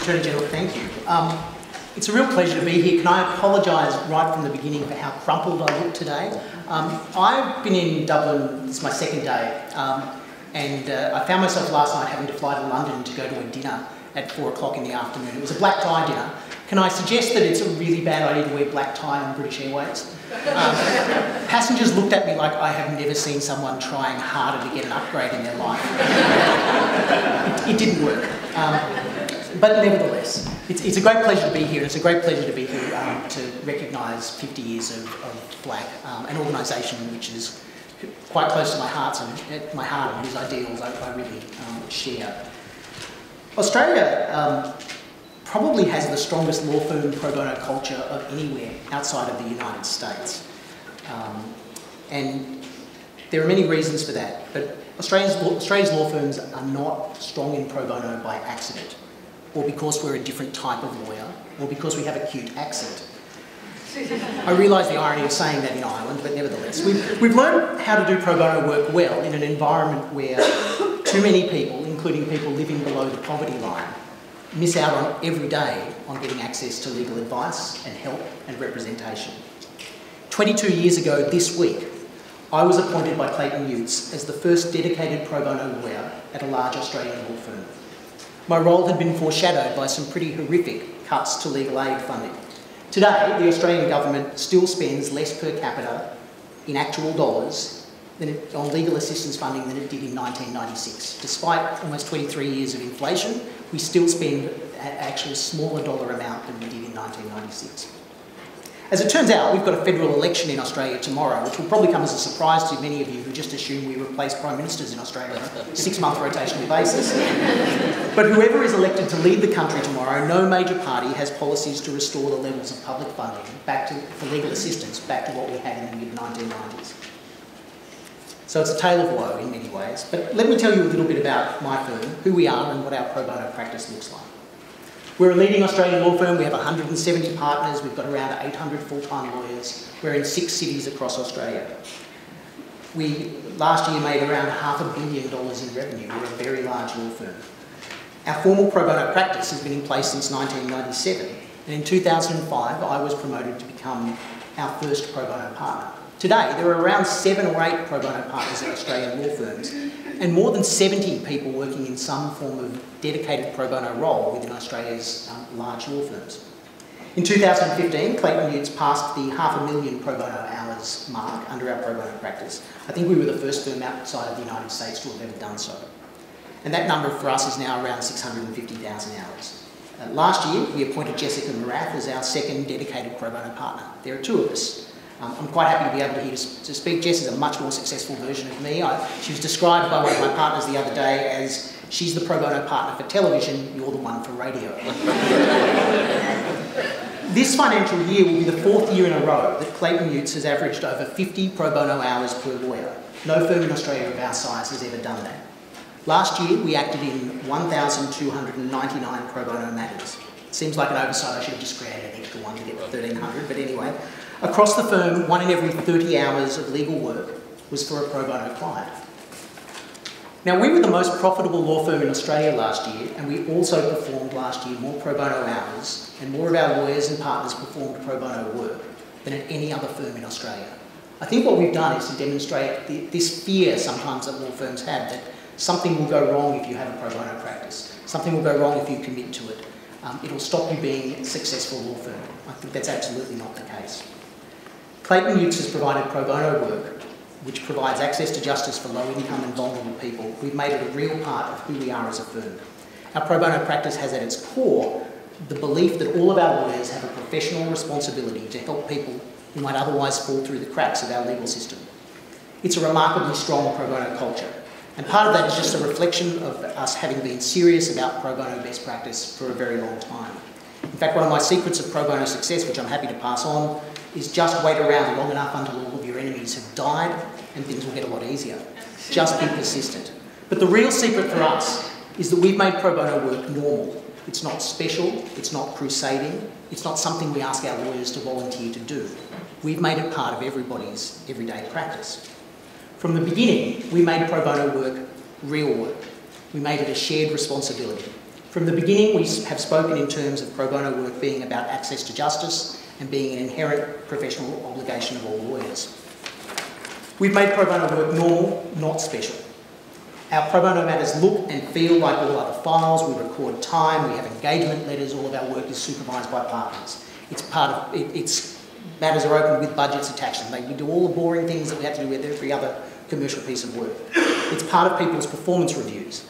Attorney General, thank you. It's a real pleasure to be here. Can I apologise right from the beginning for how crumpled I look today? I've been in Dublin, this is my second day, and I found myself last night having to fly to London to go to a dinner at 4 o'clock in the afternoon. It was a black tie dinner. Can I suggest that it's a really bad idea to wear black tie on British Airways? Passengers looked at me like I have never seen someone trying harder to get an upgrade in their life. It didn't work. But nevertheless, it's a great pleasure to be here, and it's a great pleasure to be here to recognise 50 years of FLAC, an organisation which is quite close to my heart and whose ideals I really share. Australia probably has the strongest law firm pro bono culture of anywhere outside of the United States. And there are many reasons for that, but Australia's law firms are not strong in pro bono by accident, or because we're a different type of lawyer, or because we have a cute accent. I realise the irony of saying that in Ireland, but nevertheless, we've learned how to do pro bono work well in an environment where too many people, including people living below the poverty line, miss out on every day on getting access to legal advice and help and representation. 22 years ago this week, I was appointed by Clayton Utz as the first dedicated pro bono lawyer at a large Australian law firm. My role had been foreshadowed by some pretty horrific cuts to legal aid funding. Today, the Australian government still spends less per capita in actual dollars on legal assistance funding than it did in 1996. Despite almost 23 years of inflation, we still spend actually a smaller dollar amount than we did in 1996. As it turns out, we've got a federal election in Australia tomorrow, which will probably come as a surprise to many of you who just assume we replace Prime Ministers in Australia on a 6-month rotational basis. But whoever is elected to lead the country tomorrow, no major party has policies to restore the levels of public funding for legal assistance back to what we had in the mid-1990s. So it's a tale of woe in many ways. But let me tell you a little bit about my firm, who we are and what our pro bono practice looks like. We're a leading Australian law firm. We have 170 partners. We've got around 800 full-time lawyers. We're in 6 cities across Australia. We, last year, made around $500 million in revenue. We're a very large law firm. Our formal pro bono practice has been in place since 1997. And in 2005, I was promoted to become our first pro bono partner. Today, there are around 7 or 8 pro bono partners at Australian law firms, and more than 70 people working in some form of dedicated pro bono role within Australia's large law firms. In 2015, Clayton Utz passed the 500,000 pro bono hours mark under our pro bono practice. I think we were the first firm outside of the United States to have ever done so. And that number for us is now around 650,000 hours. Last year, we appointed Jessica Morath as our second dedicated pro bono partner. There are 2 of us. I'm quite happy to be able to speak. Jess is a much more successful version of me. She was described by one of my partners the other day as, she's the pro bono partner for television, you're the one for radio. This financial year will be the 4th year in a row that Clayton Utz has averaged over 50 pro bono hours per lawyer. No firm in Australia of our size has ever done that. Last year, we acted in 1,299 pro bono matters. It seems like an oversight. I should have just created an extra one to get to 1,300, but anyway. Across the firm, 1 in every 30 hours of legal work was for a pro bono client. Now, we were the most profitable law firm in Australia last year, and we also performed last year more pro bono hours, and more of our lawyers and partners performed pro bono work than at any other firm in Australia. I think what we've done is to demonstrate this fear sometimes that law firms have, that something will go wrong if you have a pro bono practice. Something will go wrong if you commit to it. It'll stop you being a successful law firm. I think that's absolutely not the case. Clayton Utz has provided pro bono work, which provides access to justice for low-income and vulnerable people. We've made it a real part of who we are as a firm. Our pro bono practice has at its core the belief that all of our lawyers have a professional responsibility to help people who might otherwise fall through the cracks of our legal system. It's a remarkably strong pro bono culture, and part of that is just a reflection of us having been serious about pro bono best practice for a very long time. In fact, one of my secrets of pro bono success, which I'm happy to pass on, is just wait around long enough until all of your enemies have died and things will get a lot easier. Just be persistent. But the real secret for us is that we've made pro bono work normal. It's not special, it's not crusading, it's not something we ask our lawyers to volunteer to do. We've made it part of everybody's everyday practice. From the beginning, we made pro bono work real work. We made it a shared responsibility. From the beginning, we have spoken in terms of pro bono work being about access to justice and being an inherent professional obligation of all lawyers. We've made pro bono work normal, not special. Our pro bono matters look and feel like all other files. We record time, we have engagement letters, all of our work is supervised by partners. Matters are open with budgets attached to them. We do all the boring things that we have to do with every other commercial piece of work. It's part of people's performance reviews.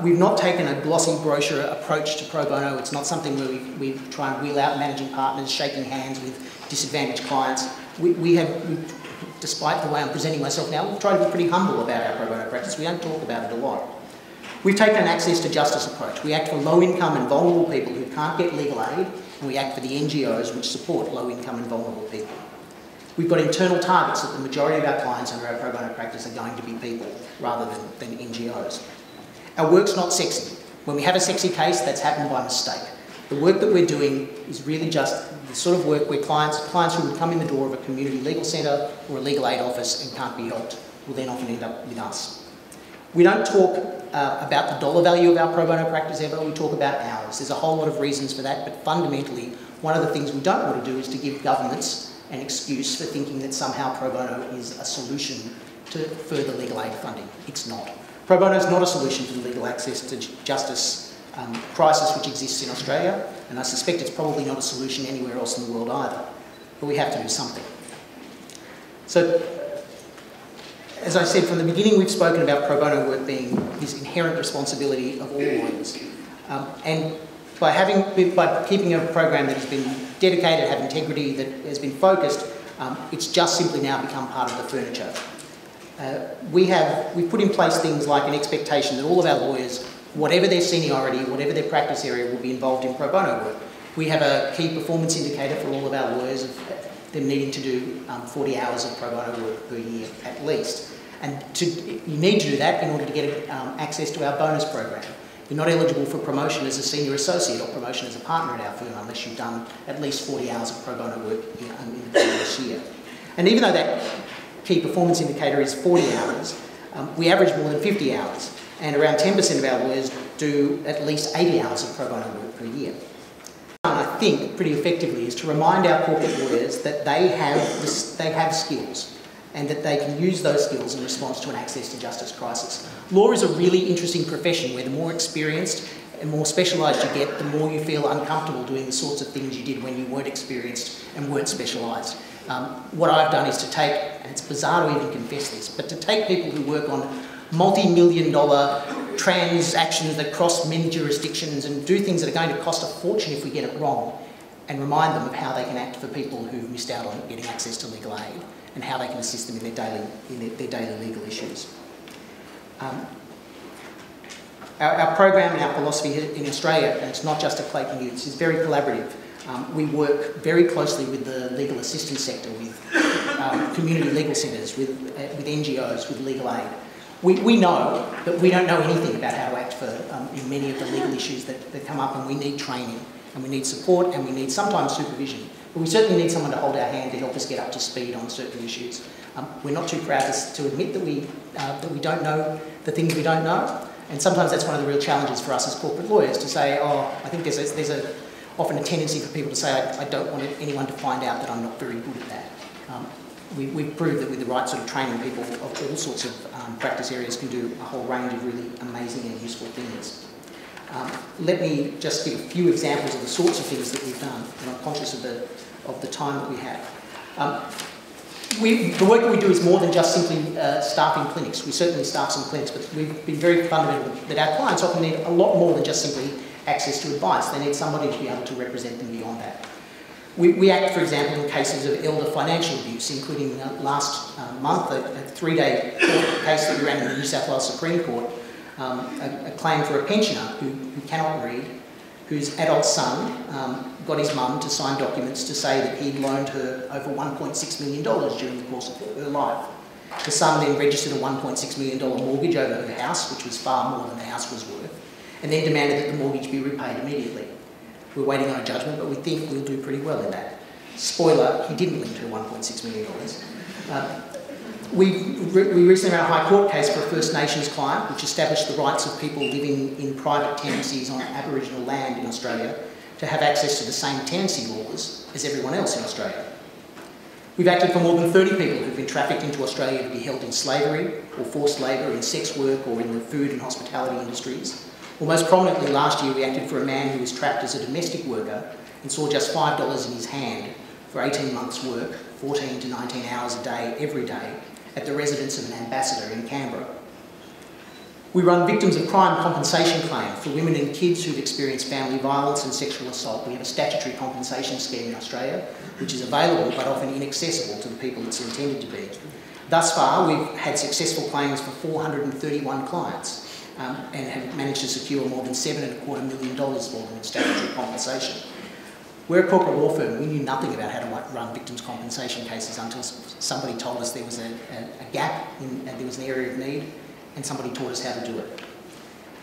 We've not taken a glossy brochure approach to pro bono. It's not something where we try and wheel out managing partners, shaking hands with disadvantaged clients. Despite the way I'm presenting myself now, we've tried to be pretty humble about our pro bono practice. We don't talk about it a lot. We've taken an access to justice approach. We act for low-income and vulnerable people who can't get legal aid, and we act for the NGOs which support low-income and vulnerable people. We've got internal targets that the majority of our clients under our pro bono practice are going to be people rather than NGOs. Our work's not sexy. When we have a sexy case, that's happened by mistake. The work that we're doing is really just the sort of work where clients who would come in the door of a community legal centre or a legal aid office and can't be helped will then often end up with us. We don't talk about the dollar value of our pro bono practice ever, we talk about hours. There's a whole lot of reasons for that, but fundamentally, one of the things we don't want to do is to give governments an excuse for thinking that somehow pro bono is a solution to further legal aid funding. It's not. Pro bono is not a solution to the legal access to justice crisis which exists in Australia, and I suspect it's probably not a solution anywhere else in the world either. But we have to do something. So, as I said from the beginning, we've spoken about pro bono work being this inherent responsibility of all lawyers. And by keeping a program that has been dedicated, have integrity, that has been focused, it's just simply now become part of the furniture. We've put in place things like an expectation that all of our lawyers, whatever their seniority, whatever their practice area, will be involved in pro bono work. We have a key performance indicator for all of our lawyers of them needing to do 40 hours of pro bono work per year at least. And you need to do that in order to get access to our bonus program. You're not eligible for promotion as a senior associate or promotion as a partner at our firm unless you've done at least 40 hours of pro bono work in the previous year. And even though that key performance indicator is 40 hours, we average more than 50 hours, and around 10% of our lawyers do at least 80 hours of pro bono work per year. I think pretty effectively is to remind our corporate lawyers that they have skills and that they can use those skills in response to an access to justice crisis. Law is a really interesting profession where the more experienced and more specialised you get, the more you feel uncomfortable doing the sorts of things you did when you weren't experienced and weren't specialised. What I've done is to take, and it's bizarre to even confess this, but to take people who work on multi-million-dollar transactions that cross many jurisdictions and do things that are going to cost a fortune if we get it wrong, and remind them of how they can act for people who've missed out on getting access to legal aid and how they can assist them in their daily legal issues. Our program and our philosophy in Australia, and it's not just at Clayton Utz, is very collaborative. We work very closely with the legal assistance sector, with community legal centres, with NGOs, with legal aid. We know that we don't know anything about how to act in many of the legal issues that come up, and we need training, and we need support, and we need sometimes supervision. But we certainly need someone to hold our hand to help us get up to speed on certain issues. We're not too proud to admit that we don't know the things we don't know, and sometimes that's one of the real challenges for us as corporate lawyers to say, oh, I think there's often a tendency for people to say, I don't want anyone to find out that I'm not very good at that. We've proved that with the right sort of training, people of all sorts of practice areas can do a whole range of really amazing and useful things. Let me just give a few examples of the sorts of things that we've done, and I'm conscious of the time that we have. The work that we do is more than just simply staffing clinics. We certainly staff some clinics, but we've been very fundamental that our clients often need a lot more than just simply access to advice. They need somebody to be able to represent them beyond that. We act, for example, in cases of elder financial abuse, including last month, a 3-day court case that we ran in the New South Wales Supreme Court, a claim for a pensioner who cannot read, whose adult son got his mum to sign documents to say that he'd loaned her over $1.6 million during the course of her life. The son then registered a $1.6 million mortgage over her house, which was far more than the house was worth, and then demanded that the mortgage be repaid immediately. We're waiting on a judgment, but we think we'll do pretty well in that. Spoiler, he didn't lend her $1.6 million. We recently ran a High Court case for a First Nations client which established the rights of people living in private tenancies on Aboriginal land in Australia to have access to the same tenancy laws as everyone else in Australia. We've acted for more than 30 people who've been trafficked into Australia to be held in slavery or forced labour, in sex work or in the food and hospitality industries. Or most prominently last year we acted for a man who was trapped as a domestic worker and saw just $5 in his hand for 18 months' work, 14 to 19 hours a day, every day, at the residence of an ambassador in Canberra. We run victims of crime compensation claim for women and kids who've experienced family violence and sexual assault. We have a statutory compensation scheme in Australia, which is available but often inaccessible to the people it's intended to be. Thus far, we've had successful claims for 431 clients and have managed to secure more than $7.25 million for them in statutory compensation. We're a corporate law firm. We knew nothing about how to run victims' compensation cases until somebody told us there was a gap and there was an area of need, and somebody taught us how to do it.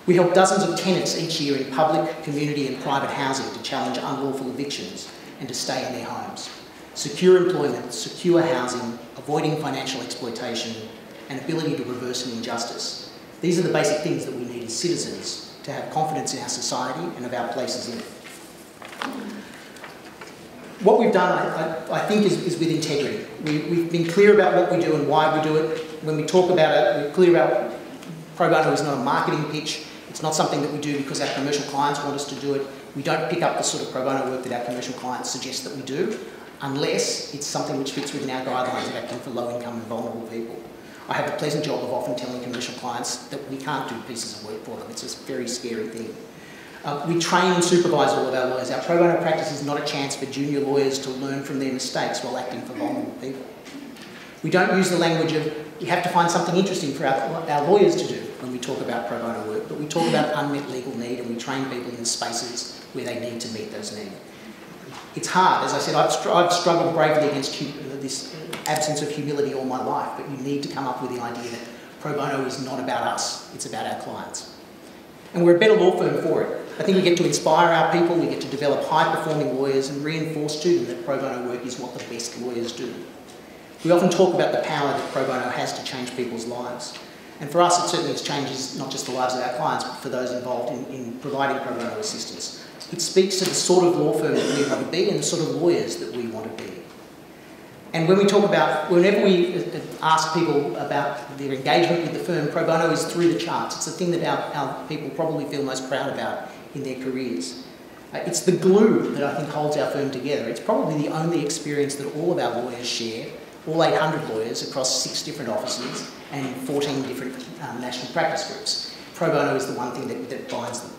We help dozens of tenants each year in public, community and private housing to challenge unlawful evictions and to stay in their homes. Secure employment, secure housing, avoiding financial exploitation and ability to reverse an injustice. These are the basic things that we need as citizens to have confidence in our society and of our places in it. What we've done, I think, is with integrity. We've been clear about what we do and why we do it. When we talk about it, we're clear about pro bono is not a marketing pitch. It's not something that we do because our commercial clients want us to do it. We don't pick up the sort of pro bono work that our commercial clients suggest that we do, unless it's something which fits within our guidelines of acting for low-income and vulnerable people. I have the pleasant job of often telling commercial clients that we can't do pieces of work for them. It's a very scary thing. We train and supervise all of our lawyers. Our pro bono practice is not a chance for junior lawyers to learn from their mistakes while acting for vulnerable people. We don't use the language of, we have to find something interesting for our lawyers to do when we talk about pro bono work, but we talk about unmet legal need and we train people in spaces where they need to meet those needs. It's hard. As I said, I've struggled bravely against this absence of humility all my life, but you need to come up with the idea that pro bono is not about us, it's about our clients. And we're a better law firm for it. I think we get to inspire our people, we get to develop high-performing lawyers and reinforce to them that pro bono work is what the best lawyers do. We often talk about the power that pro bono has to change people's lives. And for us, it certainly changes not just the lives of our clients, but for those involved in providing pro bono assistance. It speaks to the sort of law firm that we want to be and the sort of lawyers that we want to be. And when we talk about, whenever we ask people about their engagement with the firm, pro bono is through the charts. It's the thing that our people probably feel most proud about in their careers. It's the glue that I think holds our firm together. It's probably the only experience that all of our lawyers share, all 800 lawyers across 6 different offices and 14 different national practice groups. Pro bono is the one thing that binds them.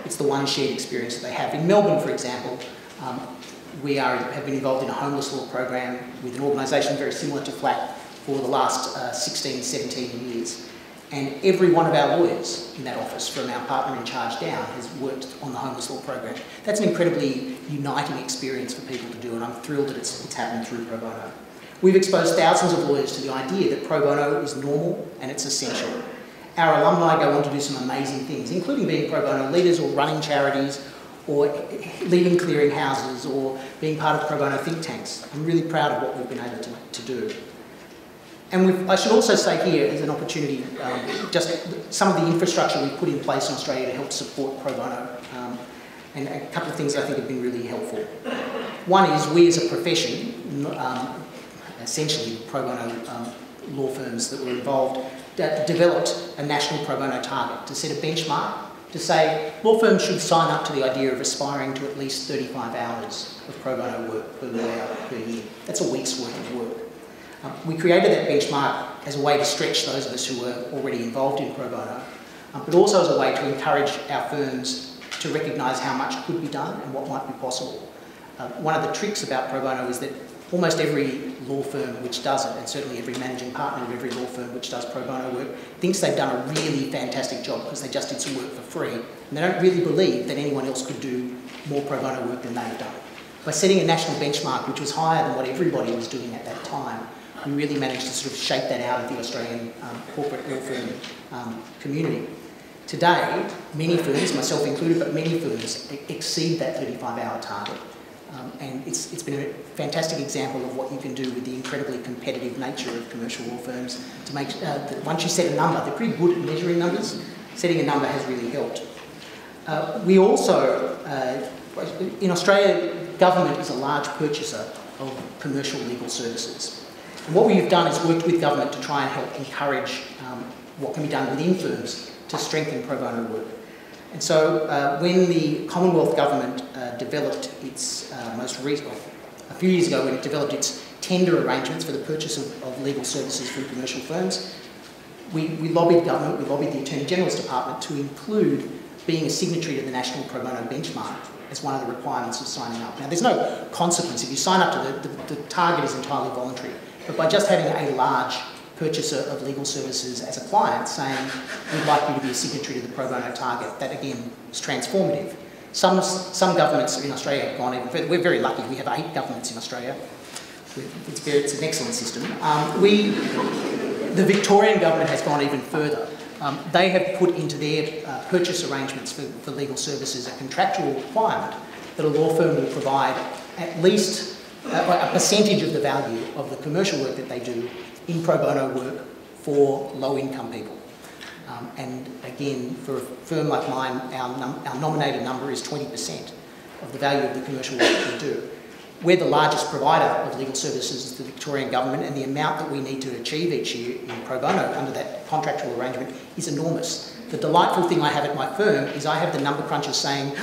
It's the one shared experience that they have. In Melbourne, for example, we have been involved in a homeless law program with an organisation very similar to FLAC for the last 16, 17 years. And every one of our lawyers in that office, from our partner in charge down, has worked on the homeless law program. That's an incredibly uniting experience for people to do, and I'm thrilled that it's happened through pro bono. We've exposed thousands of lawyers to the idea that pro bono is normal and it's essential. Our alumni go on to do some amazing things, including being pro bono leaders or running charities or leading clearing houses or being part of pro bono think tanks. I'm really proud of what we've been able to do. And I should also say here as an opportunity, just some of the infrastructure we've put in place in Australia to help support pro bono, and a couple of things I think have been really helpful. One is we as a profession, essentially pro bono law firms that were involved, developed a national pro bono target to set a benchmark to say law firms should sign up to the idea of aspiring to at least 35 hours of pro bono work per lawyer per year. That's a week's worth of work. We created that benchmark as a way to stretch those of us who were already involved in pro bono, but also as a way to encourage our firms to recognise how much could be done and what might be possible. One of the tricks about pro bono is that almost every law firm which does it, and certainly every managing partner of every law firm which does pro bono work, thinks they've done a really fantastic job because they just did some work for free, and they don't really believe that anyone else could do more pro bono work than they've done. By setting a national benchmark which was higher than what everybody was doing at that time, we really managed to sort of shake that out of the Australian corporate law firm community. Today, many firms, myself included, but many firms exceed that 35-hour target. And it's been a fantastic example of what you can do with the incredibly competitive nature of commercial law firms to make that once you set a number, they're pretty good at measuring numbers. Setting a number has really helped. We also, in Australia, government is a large purchaser of commercial legal services. And what we've done is worked with government to try and help encourage what can be done within firms to strengthen pro bono work. And so when the Commonwealth Government developed its a few years ago when it developed its tender arrangements for the purchase of legal services from commercial firms, we lobbied government, we lobbied the Attorney General's Department to include being a signatory to the National Pro Bono Benchmark as one of the requirements of signing up. Now there's no consequence. If you sign up to the target is entirely voluntary, but by just having a large purchaser of legal services as a client saying, we'd like you to be a signatory to the pro bono target, that again is transformative. Some governments in Australia have gone even further. We're very lucky, we have 8 governments in Australia. It's an excellent system. The Victorian government has gone even further. They have put into their purchase arrangements for legal services a contractual requirement that a law firm will provide at least a percentage of the value of the commercial work that they do in pro bono work for low-income people. And again, for a firm like mine, our nominated number is 20% of the value of the commercial work that we do. We're the largest provider of legal services to the Victorian government, and the amount that we need to achieve each year in pro bono under that contractual arrangement is enormous. The delightful thing I have at my firm is I have the number crunchers saying,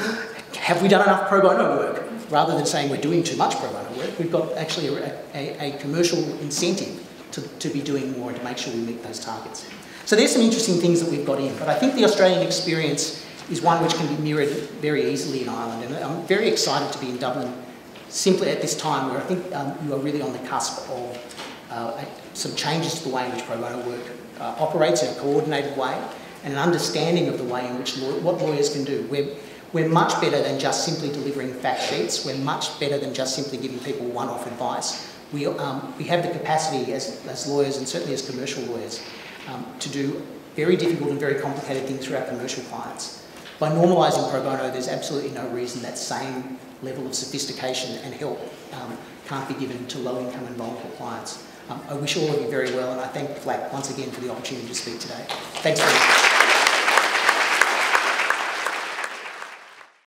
have we done enough pro bono work? Rather than saying we're doing too much pro bono work, we've got actually a commercial incentive to be doing more and to make sure we meet those targets. So there's some interesting things that we've got in, but I think the Australian experience is one which can be mirrored very easily in Ireland, and I'm very excited to be in Dublin simply at this time where I think you are really on the cusp of some changes to the way in which pro bono work operates in a coordinated way, and an understanding of the way in which what lawyers can do. We're much better than just simply delivering fact sheets. We're much better than just simply giving people one-off advice. We have the capacity as lawyers, and certainly as commercial lawyers, to do very difficult and very complicated things for our commercial clients. By normalising pro bono, there's absolutely no reason that same level of sophistication and help can't be given to low-income and vulnerable clients. I wish all of you very well, and I thank FLAC once again for the opportunity to speak today. Thanks very much.